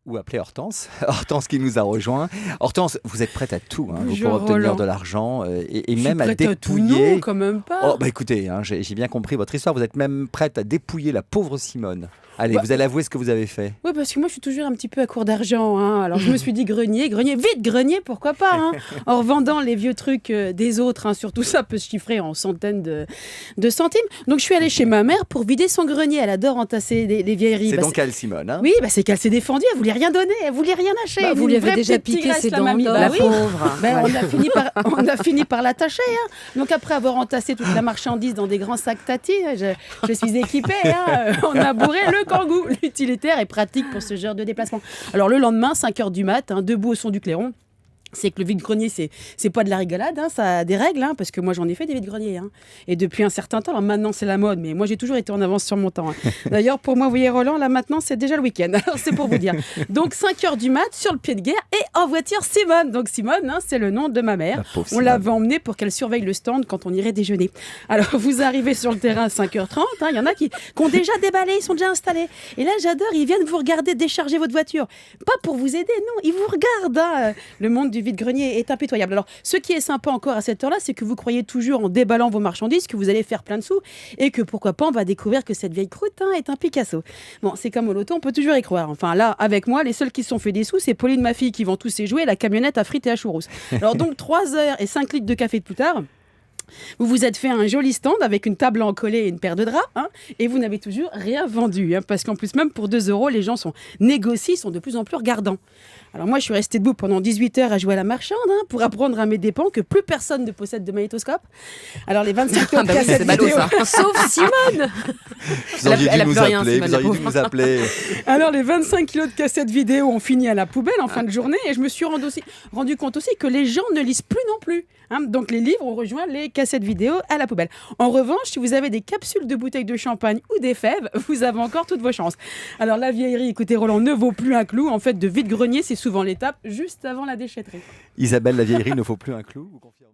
ou appeler Hortense. Hortense qui nous a rejoint. Hortense, vous êtes prête à tout vous, Bonjour, pour obtenir Roland. de l'argent et Je même suis à prête à tout, dépouiller. non, quand même pas. Oh, bah écoutez, j'ai bien compris votre histoire. Vous êtes même prête à dépouiller la pauvre Simone. Allez, Bah, vous allez avouer ce que vous avez fait. Oui, parce que moi, je suis toujours un petit peu à court d'argent. Alors, je me suis dit grenier, vite grenier, pourquoi pas en revendant les vieux trucs des autres. Surtout ça peut se chiffrer en centaines de centimes. Donc, je suis allée chez ma mère pour vider son grenier. Elle adore entasser les vieilleries. C'est Bah, donc elle, Simone. Oui, c'est qu'elle s'est défendue. Elle voulait rien donner, elle voulait rien lâcher. Bah, vous Une lui avez vraie déjà petite piqué tigresse, ses la dents mamie. d'or, Bah la oui. pauvre. Ben, Ouais. on a fini par l'attacher. Donc après avoir entassé toute la marchandise dans des grands sacs Tati, je suis équipée. On a bourré le kangou. L'utilitaire est pratique pour ce genre de déplacement. Alors le lendemain, 5h du mat, debout au son du clairon. C'est que le vide-grenier, c'est pas de la rigolade, ça a des règles, parce que moi j'en ai fait des vide-greniers. Et depuis un certain temps, alors maintenant c'est la mode, mais moi j'ai toujours été en avance sur mon temps. D'ailleurs, pour moi, vous voyez Roland, là maintenant c'est déjà le week-end, alors c'est pour vous dire. Donc 5h du mat, sur le pied de guerre, et en voiture Simone. Donc Simone, c'est le nom de ma mère. pauvre On Simone. l'avait emmenée pour qu'elle surveille le stand quand on irait déjeuner. Alors vous arrivez sur le terrain à 5h30, il y en a qui ont déjà déballé, ils sont déjà installés. Et là j'adore, ils viennent vous regarder décharger votre voiture. Pas pour vous aider, non, ils vous regardent. Le monde du vide-grenier est impitoyable. Alors, ce qui est sympa encore à cette heure-là, c'est que vous croyez toujours en déballant vos marchandises que vous allez faire plein de sous et que pourquoi pas on va découvrir que cette vieille croûte est un Picasso. Bon, c'est comme au loto, on peut toujours y croire. Enfin là, avec moi, les seuls qui se sont fait des sous, c'est Pauline, ma fille, qui vend tous ses jouets, et la camionnette à frites et à churros. Alors donc 3 heures et 5 litres de café plus tard, vous vous êtes fait un joli stand avec une table encollée et une paire de draps, et vous n'avez toujours rien vendu, parce qu'en plus, même pour 2 euros, les gens négocient, sont de plus en plus regardants. Alors moi, je suis restée debout pendant 18 heures à jouer à la marchande, pour apprendre à mes dépens que plus personne ne possède de magnétoscope. Alors les 25 kilos de cassettes c'est ballot, vidéo... ça. Sauf Simone. Vous auriez elle a dû plus nous rien, appeler. Simone, Vous la auriez dû pauvre. nous appeler. Alors les 25 kilos de cassettes vidéo ont fini à la poubelle en fin de journée, et je me suis rendu compte aussi que les gens ne lisent plus non plus. Donc les livres ont rejoint les cassettes vidéo à la poubelle. En revanche, si vous avez des capsules de bouteilles de champagne ou des fèves, vous avez encore toutes vos chances. Alors la vieillerie, écoutez Roland, ne vaut plus un clou. En fait, de vide-grenier, c'est souvent l'étape juste avant la déchetterie. Isabelle, la vieillerie ne faut plus un clou, vous confirmez?